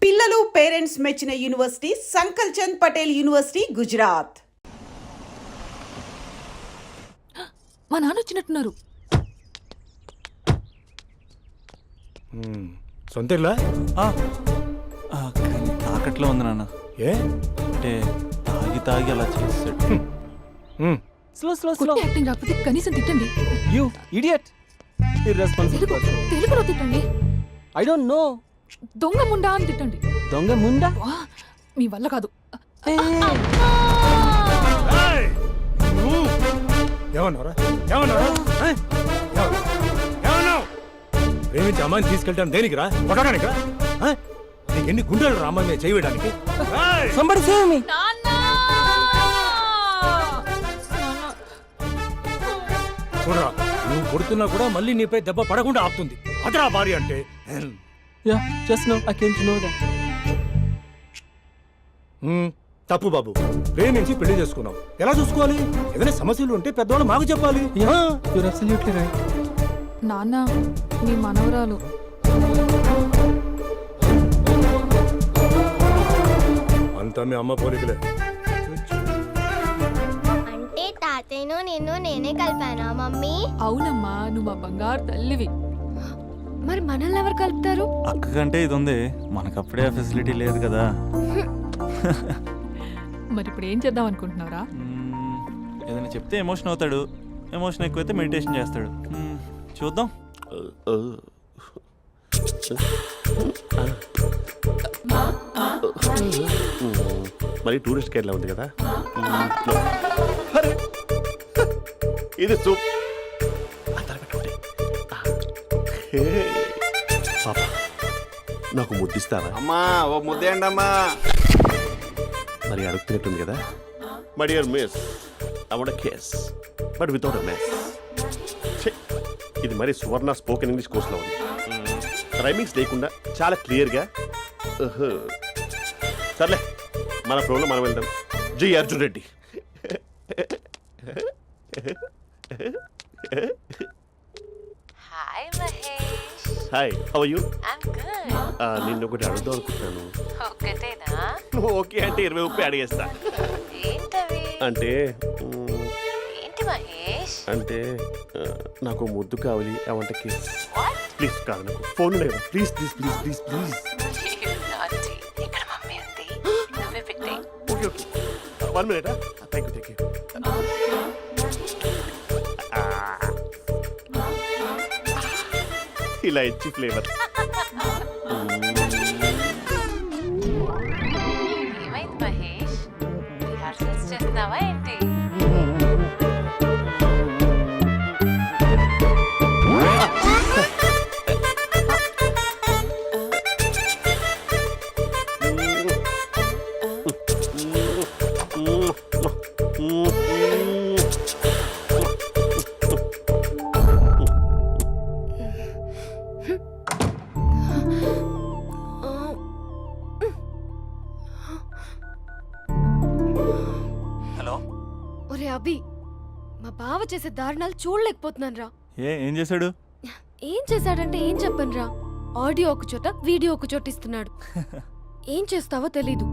పిల్లలు పేరెంట్స్ మెచ్చిన university సంకల్ Chand Patel university Gujarat. మా నాన్న వచ్చినట్టున్నారు. సొంతేలా కానీ తాకట్లో ఉంది నాన్న. ఏ అంటే తాగి తాగి అలా చేస్తాడు. కొట్టి యాక్టింగ్ రాకపోతే కనీసం తిట్టండి. You idiot! Irresponsible person. తెలుగులో తిట్టండి. I don't know. దొంగ ముండా అని తిట్టండి. దొంగ ముండా? వా, మీ వల్ల కాదు. ప్రేమించి అమ్మాయిని తీసుకెళ్తాను దేనికిరా? కొట్టడానికిరా? నీకు ఎన్ని గుండెలు రా అమ్మాయి మీద చేయడానికి? Somebody save me! చూడరా, నువ్వు కొడుతున్నా కూడా మళ్ళీ నీపై దెబ్బ పడకుండా ఆపుతుంది. అదరా భార్య అంటే. Yeah, just now I came to know that. తప్పు బాబు, ప్రేమించి పెళ్లి చేసుకున్నావు. ఎలా చూసుకోవాలి? ఏదైనా సమస్యలు ఉంటే పెద్దవాళ్ళు మాకు చెప్పాలి. Yeah, you're absolutely right. నాన్న, మీ మనవరాలు. అంతా మీ అమ్మ పోలికలే. అంటే తాతయ్యను నేనే కలిపానా మమ్మీ? అవునమ్మా, నువ్వు మా బంగారు తల్లివి. మరి మనల్ని ఎవరు కలుపుతారు? అక్క కంటే ఇది ఉంది, మనకప్పుడే ఫెసిలిటీ లేదు కదా. మరి ఇప్పుడు ఏం చేద్దాం అనుకుంటున్నారా? ఏదైనా చెప్తే ఎమోషన్ అవుతాడు, ఎమోషన్ ఎక్కువైతే మెడిటేషన్ చేస్తాడు. చూద్దాం. మరి టూరిస్ట్ కేరళ ఉంది కదా, ఇది సూప్. పాప, నాకు ముద్దిస్తావా? అమ్మా ఓ ముద్దేయండి అమ్మా. మరి అడుగుతున్నట్టుంది కదా. My dear miss, I want kiss but without a mess. ఇది మరి సువర్ణ స్పోకెన్ ఇంగ్లీష్ కోర్సులో ఉంది. రైమింగ్స్ లేకుండా చాలా క్లియర్గా. సర్లే, మన ప్రోలో మనం వెళ్దాం. జి Arjun Reddy. Hi Mahesh. Hi, how are you? I'm good. నిన్ను ఒకటి అడుగుదాం అనుకుంటున్నాను. ఒకటేనా? ఓకే అంటే 20 రూపాయలు అడిగేస్తా. ఏంటవి? అంటే ఏంటి మహేష్? అంటే నాకు ముద్దు కావాలి. I want kiss. What? Please కాదు, నాకు ఫోన్ లేదు. Please please please please please. నాటి ఇక్కడ మమ్మీ ఉంది, నువ్వే పెట్టే. Okay okay, 1 minute. Thank you thank you. ఇలా ఇచ్చి ఫ్లేవర్. ఏమైంది మహేష్? రిహార్సల్స్ చేస్తున్నావా ఏంటి? హలో. ఒరే అభి, మా బావ చేసే దారుణాలు చూడలేకపోతున్నాను రా. ఏం చేశాడు? ఏం చేశాడంటే ఏం చెప్పను రా. ఆడియో ఒక చోట, వీడియో ఒక చోట ఇస్తున్నాడు. ఏం చేస్తావో తెలీదు.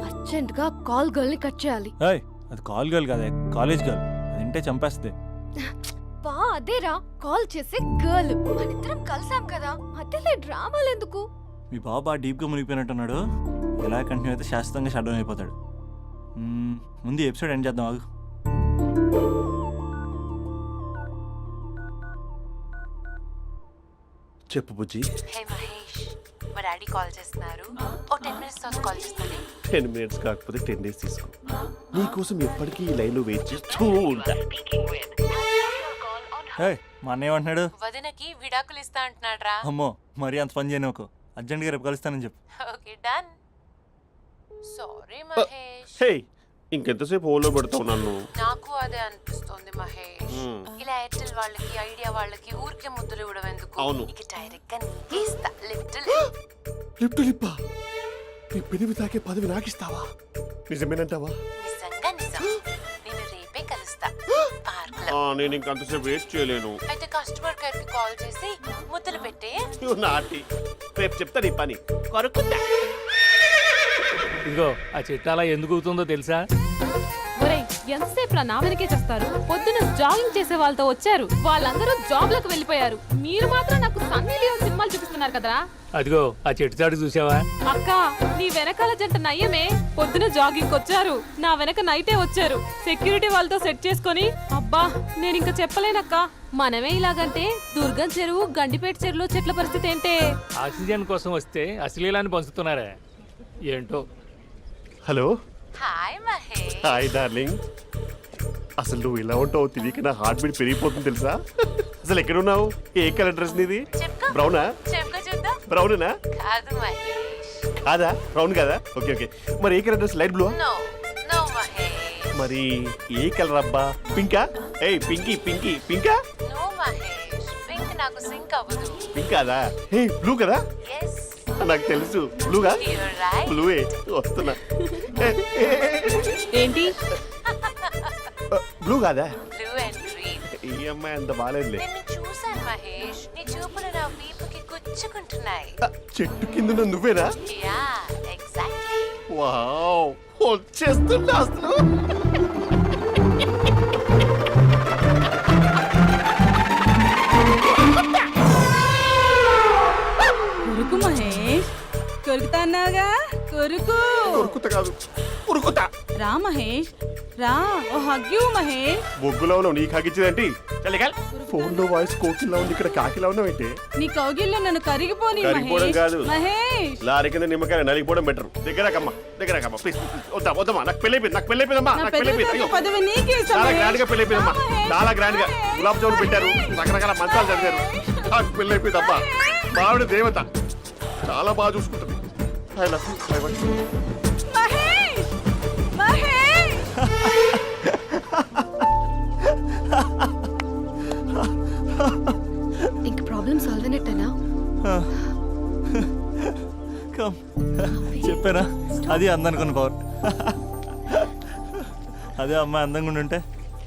అర్జెంట్ గా కాల్ గర్ల్ ని కట్ చేయాలి. అది కాల్ గర్ల్ కాదే, కాలేజ్ గర్ల్. అది వింటే చంపేస్తుంది. బా అదేరా, కాల్ చేసే గర్ల్. మనిద్దరం కలిసాం కదా, మధ్యలో డ్రామాలు ఎందుకు? మీ బాబు బాగా డీప్గా మునిగిపోయినట్టున్నాడు. ఎలా కంటిన్యూ అయితే శాశ్వతంగా షట్ డౌన్ అయిపోతాడు. ముందు ఎపిసోడ్ ఎండ్ చేద్దాం, ఆగు. చెప్పు బుజ్జి. హే మహేష్, మా డాడీ కాల్ చేస్తున్నారు. ఓ 10 minutes తర్వాత కాల్ చేస్తాను. 10 minutes కాకపోతే 10 days తీసుకో. నీకోసం ఎప్పటికీ ఈ లైన్లో వెయిట్ చేస్తూ ఉంటా. మా అన్నయ్య ఏమంటున్నాడు? వదినకి విడాకులు ఇస్తా అంటున్నాడు రా. అమ్మో, మరీ అంత పని చేయను. ఒక అర్జెంట్గా రేపు కలుస్తానని చెప్పు. Okay done. సారీ మహేష్. హే, ఇంకెంతసేపు హోల్లో పెడతావు నన్ను? నాకు అదే అనిపిస్తుంది మహేష్. ఇలా ఎయిర్టెల్ వాళ్ళకి, ఐడియా వాళ్ళకి ఊరికే ముద్దులు ఇవ్వడం ఎందుకు? అవును. ఇక డైరెక్ట్ గా నీకే ఇస్తా. లిప్ టు లిప్పా? నీ పెనివి తాకే పదవి నాకిస్తావా? నిజమేనంటావా? నిజంగా నిజం. నేను రేపే కలుస్తా పార్క్ లో. నేను ఇంకంతసేపు వెయిట్ చేయలేను. అయితే కస్టమర్ కేర్ కి కాల్ చేసి ముద్దులు పెట్టే. నాటి రేపు చెప్తా నీ పని. కొరుకుందా. ఇదిగో ఆ చెట్టు అలా ఎందుకు అవుతుందో తెలుసా? ఒరేయ్ ఎంతసేపు నా వెనకే చేస్తారు? పొద్దున జాగింగ్ చేసే వాళ్ళతో వచ్చారు, వాళ్ళందరూ జాబ్లకు వెళ్ళిపోయారు. మీరు మాత్రం నాకు సన్నీ లియోన్ సినిమాలు చూపిస్తున్నారు కదరా. అదిగో ఆ చెట్టు చాటు చూసావా? అక్క నీ వెనకాల జంట నయ్యమే. పొద్దున జాగింగ్ వచ్చారు, నా వెనక నైటే వచ్చారు. సెక్యూరిటీ వాళ్ళతో సెట్ చేసుకొని అబ్బా నేను ఇంకా చెప్పలేనక్క. మనమే ఇలాగంటే దుర్గం చెరువు, గండిపేట చెరువులో చెట్ల పరిస్థితి ఏంటే? ఆక్సిజన్ కోసం వస్తే అశ్లీలాన్ని పంచుతున్నారా ఏంటో. Hello, hi Mahesh. Hi darling. అసలు నువ్వు ఇలా ఉంటావు తిరిగి నా హార్ట్ బీట్ పెరిగిపోతుంది తెలుసా? అసలు ఎక్కడున్నావు? ఏ కలర్ డ్రెస్ నీది? చెప్పుకో. బ్రౌనా? చెప్పుకో చూద్దాం. బ్రౌనేనా? కాదు మహేష్. కాదా? బ్రౌన్ కదా? Okay okay. మరి ఏ colour dress? Light blue? No no Mahesh. మరి ఏ కలర్ అబ్బా? పింకా? ఏయ్ పింకీ పింకీ పింకా? నో మహేష్, పింక్ నాకు సింక్ అవ్వదు. పింక్ కాదా? ఏ బ్లూ కదా? ఎస్, నాకు తెలుసు బ్లూగా. You're right. బ్లూవే వస్తున్నా. ఏంటి బ్లూ కాదా? Blue and green. ఈ అమ్మాయి అంత బాగాలేదులే. నిన్ను చూశాను మహేష్, నీ చూపులు నా వీపుకి గుచ్చుకుంటున్నాయి. చెట్టు కింద నువ్వేనా? Yeah exactly. వావ్, వచ్చేస్తున్నా అసలు. కొరుకు మహేష్, కొరుకుతా అన్నావుగా, కొరుకు. ఉరుకుతా కాదు, ఉరుకుతా. రా మహేష్ రా, ఓ హగ్గు మహేష్. బొగ్గులో ఉన్నావు, నీకు హగించిందేంటి? ఫోన్ లో వాయిస్ కోకిలా ఉంది, ఇక్కడ కాకిలా ఉన్నావు ఏంటి? నీ కౌగిల్లో నన్ను కరిగిపోని కరిగిపోవడం మహేష్. కాదు. మహేష్ లారీ కింద నిమ్మకాయ నలిగిపోవడం బెటర్. దగ్గరకమ్మా దగ్గరకమ్మా ప్లీజ్. వద్దా వద్దమ్మా, నాకు పెళ్ళి అయిపోయింది, నాకు పెళ్ళి అయిపోయిందమ్మా, నా నాకు పెళ్ళి అయిపోయింది. పెద్ద అయ్యో, పదవి నీకే ఇస్తా చాలా మహేష్. గ్రాండ్ గా పెళ్ళి అయిపోయిందమ్మా, రా మహేష్. చాలా గ్రాండ్ గా. గులాబ్ జామున్ పెట్టారు, రకరకాల మంచాలు చదివారు. నాకు పెళ్ళి అయిపోయిందమ్మా. మావిడ దేవత, చాలా బాగా చూసుకుంటుంది. I love you. I want you. Mahesh Mahesh ఇంక ప్రాబ్లం సాల్వ్ అయినట్టేనా? కమ్ చెప్పానా, అది అందనుకున్న పవర్. అదే అమ్మాయి అందంగా ఉండుంటే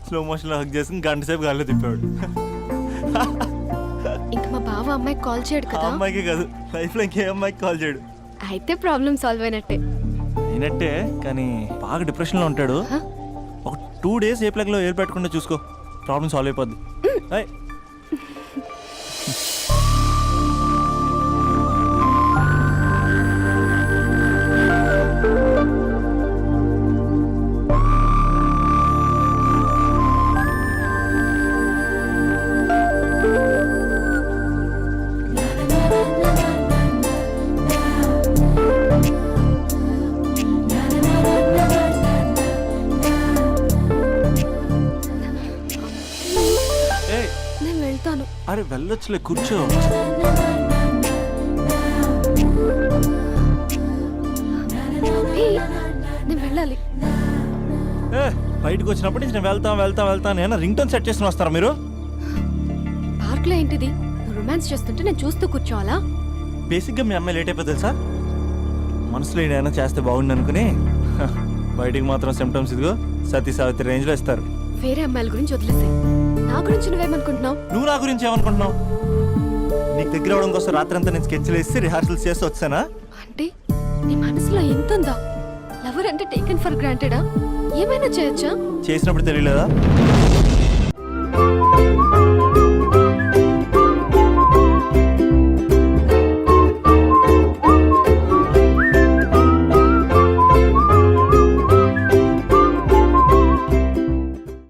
స్లో మోషన్లో హక్ చేసుకుని గంట సేపు గాల్లో తిప్పేవాడు. ఇంక మా బావ అమ్మాయికి కాల్ చేయడు ఆ కదా? అమ్మాయికి కాదు, లైఫ్లో ఇంకే అమ్మాయికి కాల్ చేయడు. అయితే ప్రాబ్లం సాల్వ్ అయినట్టే. అయినట్టే, కానీ బాగా డిప్రెషన్లో ఉంటాడు. ఒక 2 days ఏ ప్లగ్లో ఏర్ పెట్టకుండా చూసుకో, ప్రాబ్లం సాల్వ్ అయిపోద్ది. ఏయ్, ఏయ్, నేను వెళ్తాను. అరే వెళ్ళొచ్చులే, కూర్చో. హే, నేను వెళ్ళాలి. ఏ బయటకు వచ్చినప్పటి నుంచి నేను వెళ్తా నేను రింగ్ టోన్ సెట్ చేసుకుని వస్తారా మీరు? పార్క్ లో ఏంటిది? రొమాన్స్ చేస్తుంటే నేను చూస్తూ కూర్చోవాలా? బేసిక్గా మీ అమ్మాయి లేట్ అయిపోతుంది సార్. మనసులో ఏదైనా చేస్తే బాగుండు అనుకుని బయటికి మాత్రం సిమ్టమ్స్ ఇదిగో సతీ సావిత్రి రేంజ్లో ఇస్తారు. వేరే అమ్మాయిల గురించి వదిలేసే, నా గురించి నువ్వేమనుకుంటున్నావు? నువ్వు నా గురించి ఏమనుకుంటున్నావు? నీకు దగ్గర అవడం కోసం రాత్రంతా నేను స్కెచ్లు వేసి రిహార్సల్స్ చేసి వచ్చానా? అంటే నీ మనసులో ఎంత ఉందా? లవర్ అంటే టేకెన్ ఫర్ గ్రాంటెడా? ఏమైనా చేయొచ్చా? చేసినప్పుడు తెలియలేదా?